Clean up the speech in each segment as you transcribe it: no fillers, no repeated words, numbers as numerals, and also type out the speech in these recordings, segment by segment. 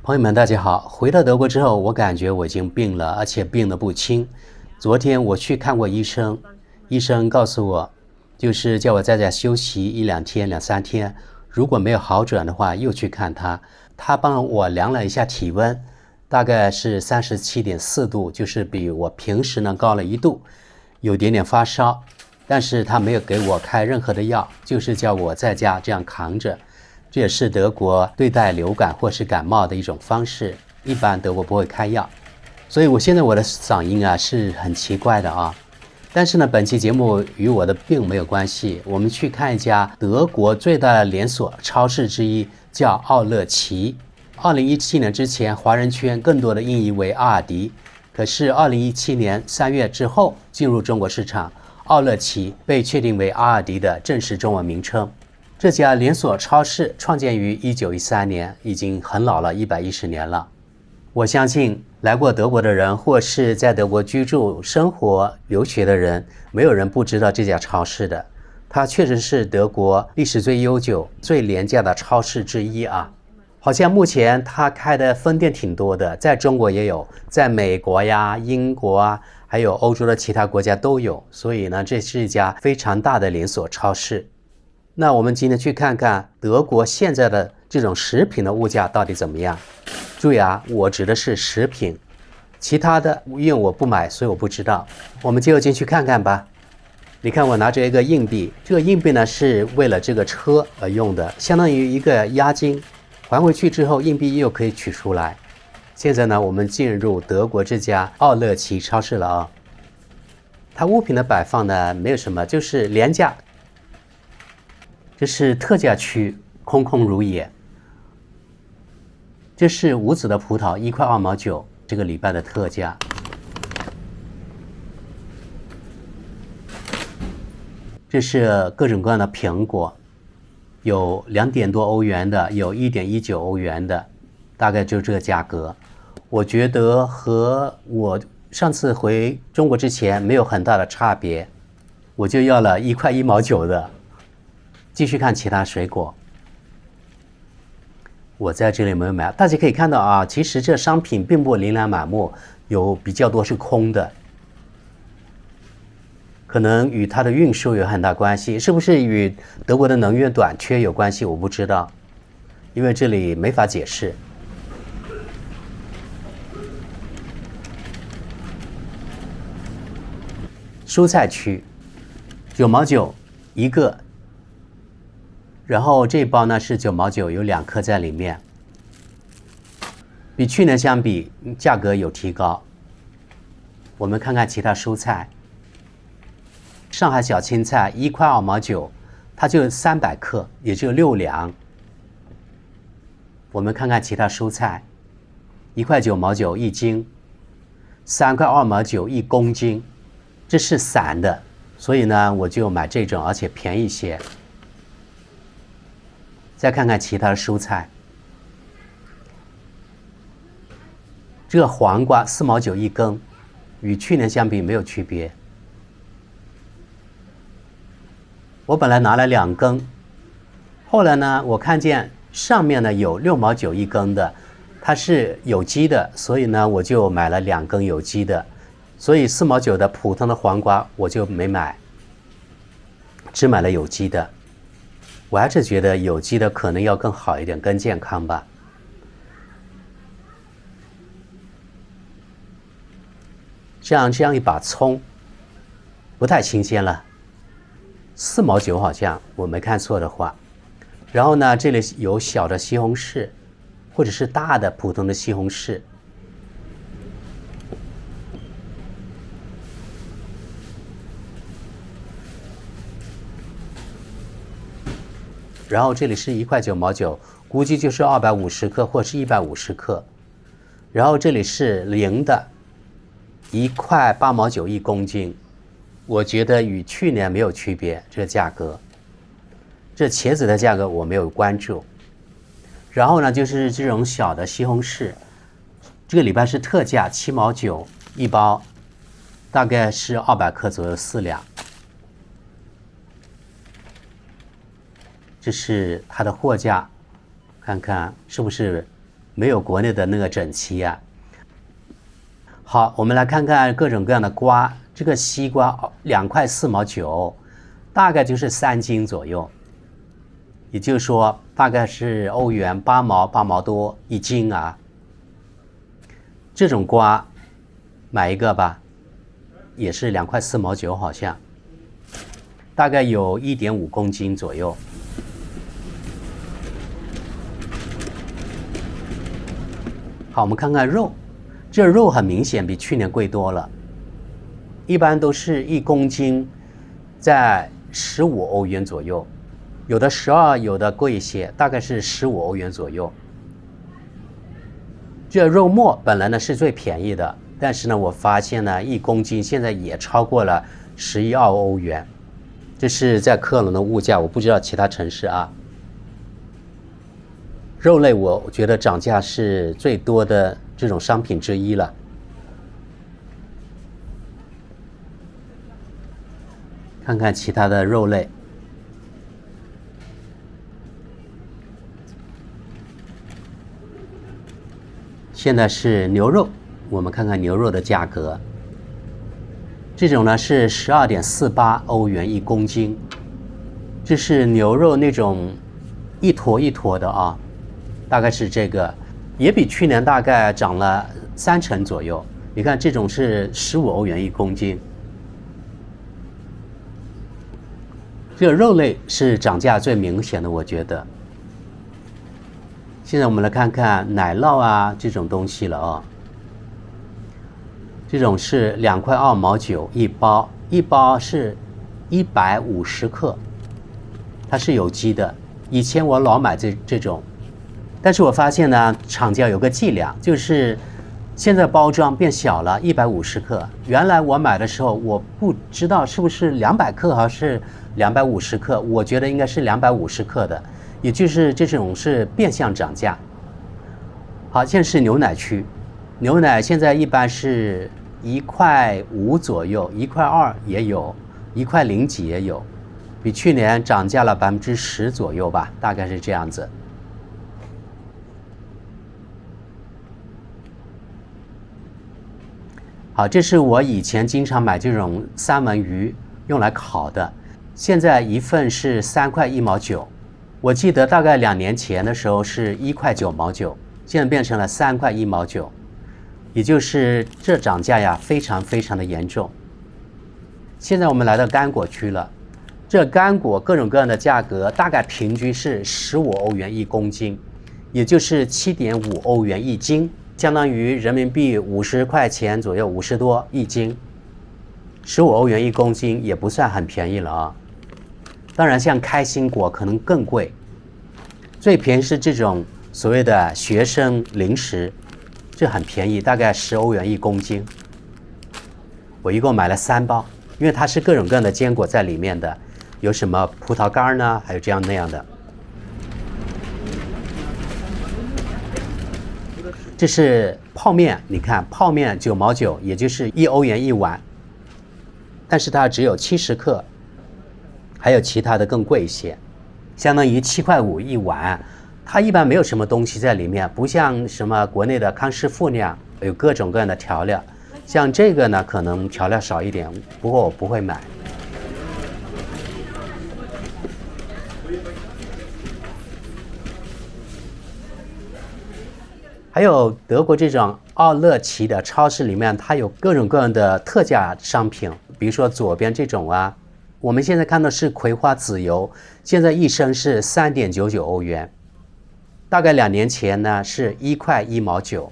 朋友们，大家好！回到德国之后，我感觉我已经病了，而且病得不轻。昨天我去看过医生，医生告诉我，就是叫我在家休息一两天、两三天，如果没有好转的话，又去看他。他帮我量了一下体温，大概是37.4度，就是比我平时呢高了1度，有点点发烧。但是他没有给我开任何的药，就是叫我在家这样扛着。这也是德国对待流感或是感冒的一种方式，一般德国不会开药，所以我现在我的嗓音是很奇怪的啊。但是呢，本期节目与我的病没有关系，我们去看一家德国最大的连锁超市之一，叫奥乐奇。2017年之前，华人圈更多的音译为阿尔迪，可是2017年3月之后进入中国市场，奥乐奇被确定为阿尔迪的正式中文名称。这家连锁超市创建于1913年，已经很老了，110年了。我相信来过德国的人，或是在德国居住、生活、留学的人，没有人不知道这家超市的。它确实是德国历史最悠久、最廉价的超市之一啊。好像目前它开的分店挺多的，在中国也有，在美国呀、英国啊，还有欧洲的其他国家都有。所以呢，这是一家非常大的连锁超市。那我们今天去看看德国现在的这种食品的物价到底怎么样。注意啊，我指的是食品，其他的因为我不买，所以我不知道。我们就进去看看吧。你看我拿着一个硬币，这个硬币呢是为了这个车而用的，相当于一个押金，还回去之后硬币又可以取出来。现在呢，我们进入德国这家奥乐奇超市了啊。它物品的摆放呢没有什么，就是廉价。这是特价区，空空如也。这是无籽的葡萄，1块2毛9，这个礼拜的特价。这是各种各样的苹果，有2点多欧元的，有1.19欧元的，大概就这个价格。我觉得和我上次回中国之前没有很大的差别，我就要了1块1毛9的。继续看其他水果，我在这里没有买。大家可以看到啊，其实这商品并不琳琅满目，有比较多是空的，可能与它的运输有很大关系，是不是与德国的能源短缺有关系？我不知道，因为这里没法解释。蔬菜区，9毛9一个。然后这一包呢是9毛9，有2颗在里面，比去年相比价格有提高。我们看看其他蔬菜，上海小青菜1块2毛9，它就300克，也就6两。我们看看其他蔬菜，1块9毛9一斤，3块2毛9一公斤，这是散的，所以呢我就买这种，而且便宜些。再看看其他的蔬菜，这个黄瓜4毛9一根，与去年相比没有区别。我本来拿了2根，后来呢，我看见上面呢有6毛9一根的，它是有机的，所以呢我就买了2根有机的，所以4毛9的普通的黄瓜我就没买，只买了有机的。我还是觉得有机的可能要更好一点，更健康吧。这样一把葱，不太新鲜了，4毛9好像我没看错的话。然后呢，这里有小的西红柿，或者是大的普通的西红柿。然后这里是1块9毛9，估计就是250克或是150克。然后这里是零的，1块8毛9一公斤，我觉得与去年没有区别，这个价格。这茄子的价格我没有关注。然后呢，就是这种小的西红柿，这个礼拜是特价7毛9一包，大概是200克左右，4两。这是它的货架，看看是不是没有国内的那个整齐啊。好，我们来看看各种各样的瓜。这个西瓜2块4毛9，大概就是3斤左右，也就是说大概是欧元8毛多一斤啊。这种瓜买一个吧，也是2块4毛9，好像大概有1.5公斤左右。好，我们看看肉，这肉很明显比去年贵多了，一般都是1公斤在15欧元左右，有的12，有的贵一些，大概是15欧元左右。这肉末本来呢是最便宜的，但是呢我发现呢1公斤现在也超过了11、2欧元，这是在科隆的物价，我不知道其他城市啊。肉类我觉得涨价是最多的这种商品之一了。看看其他的肉类。现在是牛肉，我们看看牛肉的价格。这种呢是12.48欧元1公斤，这是牛肉那种一坨一坨的啊，大概是这个，也比去年大概涨了30%左右。你看这种是15欧元1公斤。这个肉类是涨价最明显的，我觉得。现在我们来看看奶酪啊这种东西了啊。这种是2块2毛9一包，一包是150克，它是有机的。以前我老买这种，但是我发现呢，厂家有个伎俩，就是现在包装变小了，150克。原来我买的时候，我不知道是不是200克还是250克，我觉得应该是250克的，也就是这种是变相涨价。好，现在是牛奶区，牛奶现在一般是1块5左右，1块2也有，1块0几也有，比去年涨价了10%左右吧，大概是这样子。好，这是我以前经常买这种三文鱼用来烤的，现在一份是3块1毛9，我记得大概2年前的时候是1块9毛9，现在变成了3块1毛9，也就是这涨价呀非常非常的严重。现在我们来到干果区了，这干果各种各样的价格大概平均是15欧元1公斤，也就是7.5欧元1斤，相当于人民币50块钱左右，50多1斤，15欧元1公斤也不算很便宜了啊。当然像开心果可能更贵，最便宜是这种所谓的学生零食，这很便宜，大概10欧元1公斤。我一共买了3包，因为它是各种各样的坚果在里面的，有什么葡萄干呢，还有这样那样的。这是泡面，你看泡面9毛9，也就是1欧元1碗，但是它只有70克，还有其他的更贵一些，相当于7块5一碗。它一般没有什么东西在里面，不像什么国内的康师傅那样有各种各样的调料。像这个呢，可能调料少一点，不过我不会买。还有德国这种奥乐奇的超市里面，它有各种各样的特价商品，比如说左边这种啊，我们现在看到是葵花籽油，现在一升是3.99欧元，大概2年前呢是1块1毛9，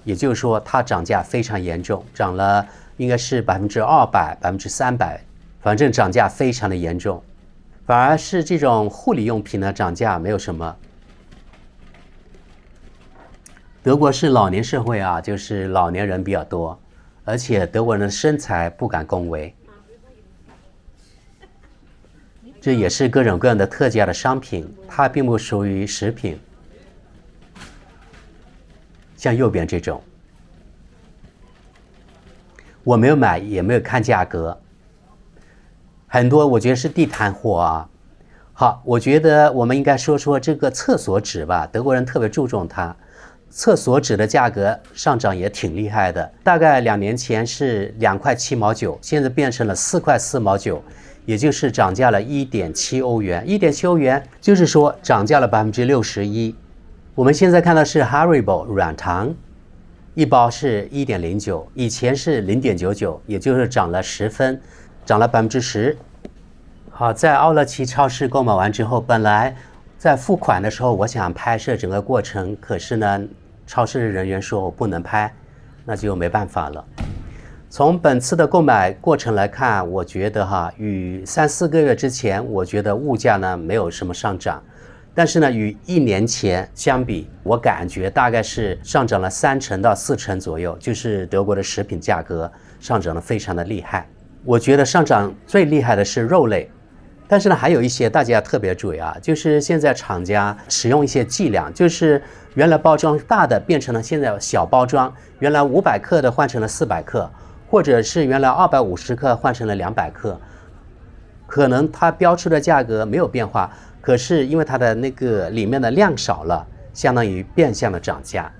也就是说它涨价非常严重，涨了应该是200%、300%，反正涨价非常的严重。反而是这种护理用品呢涨价没有什么。德国是老年社会啊，就是老年人比较多，而且德国人的身材不敢恭维。这也是各种各样的特价的商品，它并不属于食品。像右边这种，我没有买，也没有看价格，很多我觉得是地摊货啊。好，我觉得我们应该说说这个厕所纸吧，德国人特别注重它。厕所纸的价格上涨也挺厉害的，大概2年前是2.7毛9，现在变成了4.4毛9，也就是涨价了1.7欧元。1.7欧元就是说涨价了61%。我们现在看到是 Haribo 软糖，一包是1.09，以前是0.99，也就是涨了10分，涨了10%。好，在奥乐奇超市购买完之后，本来在付款的时候，我想拍摄整个过程，可是呢，超市的人员说我不能拍，那就没办法了。从本次的购买过程来看，我觉得与3-4个月之前，我觉得物价呢没有什么上涨，但是呢，与1年前相比，我感觉大概是上涨了3成到4成左右，就是德国的食品价格上涨得非常的厉害。我觉得上涨最厉害的是肉类。但是呢，还有一些大家特别注意啊，就是现在厂家使用一些剂量，就是原来包装大的变成了现在小包装，原来500克的换成了400克，或者是原来250克换成了200克，可能它标出的价格没有变化，可是因为它的那个里面的量少了，相当于变相的涨价。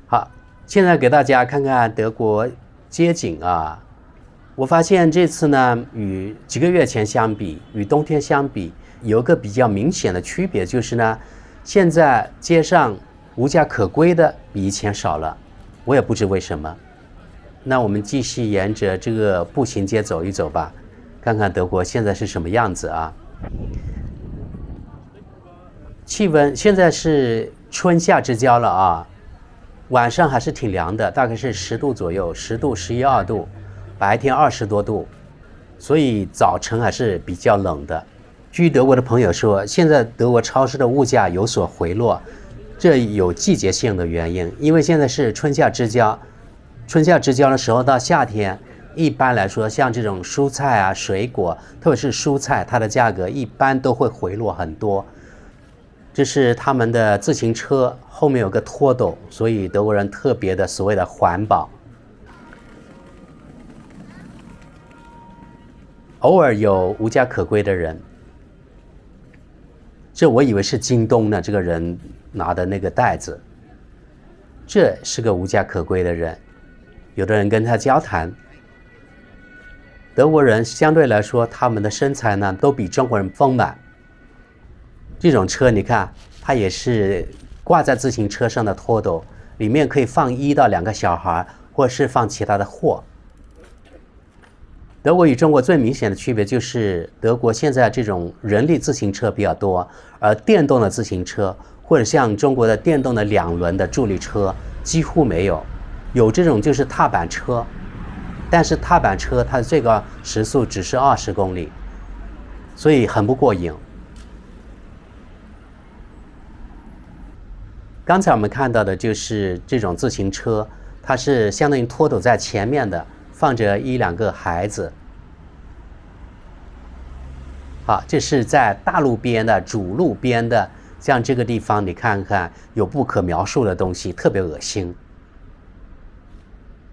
好，现在给大家看看德国街景啊。我发现这次呢，与几个月前相比，与冬天相比，有一个比较明显的区别，就是呢，现在街上无家可归的比以前少了，我也不知为什么。那我们继续沿着这个步行街走一走吧，看看德国现在是什么样子啊。气温现在是春夏之交了啊，晚上还是挺凉的，大概是10度左右，10度、11、2度。白天20多度，所以早晨还是比较冷的。据德国的朋友说，现在德国超市的物价有所回落，这有季节性的原因，因为现在是春夏之交，春夏之交的时候到夏天，一般来说像这种蔬菜啊、水果，特别是蔬菜，它的价格一般都会回落很多。这是他们的自行车后面有个拖斗，所以德国人特别的所谓的环保。偶尔有无家可归的人，这我以为是京东呢，这个人拿的那个袋子，这是个无家可归的人。有的人跟他交谈，德国人相对来说，他们的身材呢都比中国人丰满。这种车你看，它也是挂在自行车上的拖斗，里面可以放1到2个小孩，或是放其他的货。德国与中国最明显的区别就是，德国现在这种人力自行车比较多，而电动的自行车或者像中国的电动的2轮的助力车几乎没有，有这种就是踏板车，但是踏板车它的最高时速只是20公里，所以很不过瘾。刚才我们看到的就是这种自行车，它是相当于拖斗在前面的，放着1、2个孩子。好，这是在大路边的主路边的，像这个地方你看看，有不可描述的东西，特别恶心。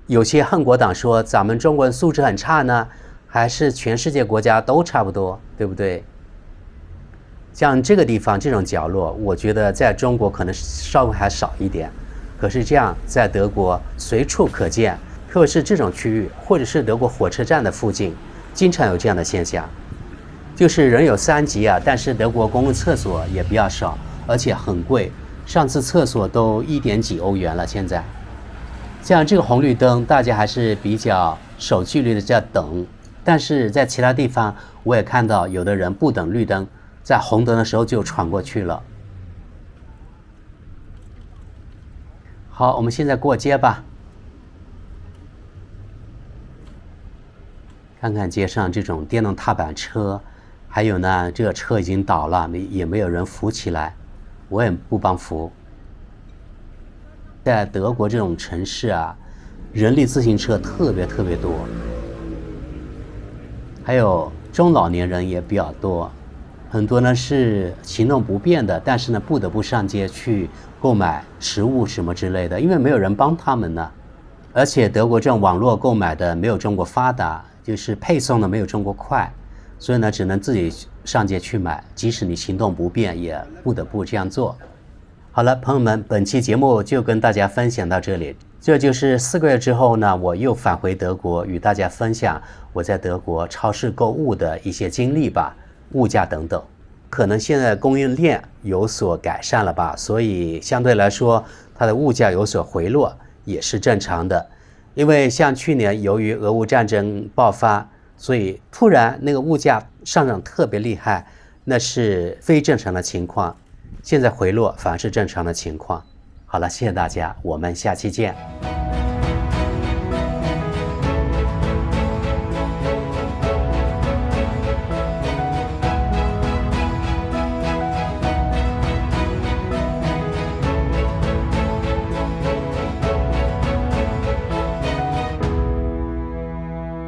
有些恨国党说咱们中国人素质很差呢，还是全世界国家都差不多，对不对？像这个地方这种角落，我觉得在中国可能稍微还少一点，可是这样在德国随处可见，特别是这种区域，或者是德国火车站的附近，经常有这样的现象。就是人有3急啊，但是德国公共厕所也比较少，而且很贵，上次厕所都1点几欧元了。现在像这个红绿灯，大家还是比较守纪律的在等，但是在其他地方我也看到有的人不等绿灯，在红灯的时候就闯过去了。好，我们现在过街吧，看看街上这种电动踏板车，还有呢，这个车已经倒了，也没有人扶起来，我也不帮扶。在德国这种城市啊，人力自行车特别多，还有中老年人也比较多，很多呢是行动不便的，但是呢不得不上街去购买食物什么之类的，因为没有人帮他们呢。而且德国这种网络购买的没有中国发达，就是配送的没有中国快，所以呢只能自己上街去买，即使你行动不便，也不得不这样做。好了，朋友们，本期节目就跟大家分享到这里。这就是4个月之后呢，我又返回德国，与大家分享我在德国超市购物的一些经历吧，物价等等。可能现在供应链有所改善了吧，所以相对来说它的物价有所回落也是正常的。因为像去年由于俄乌战争爆发，所以突然那个物价上涨特别厉害，那是非正常的情况。现在回落反而是正常的情况。好了，谢谢大家，我们下期见。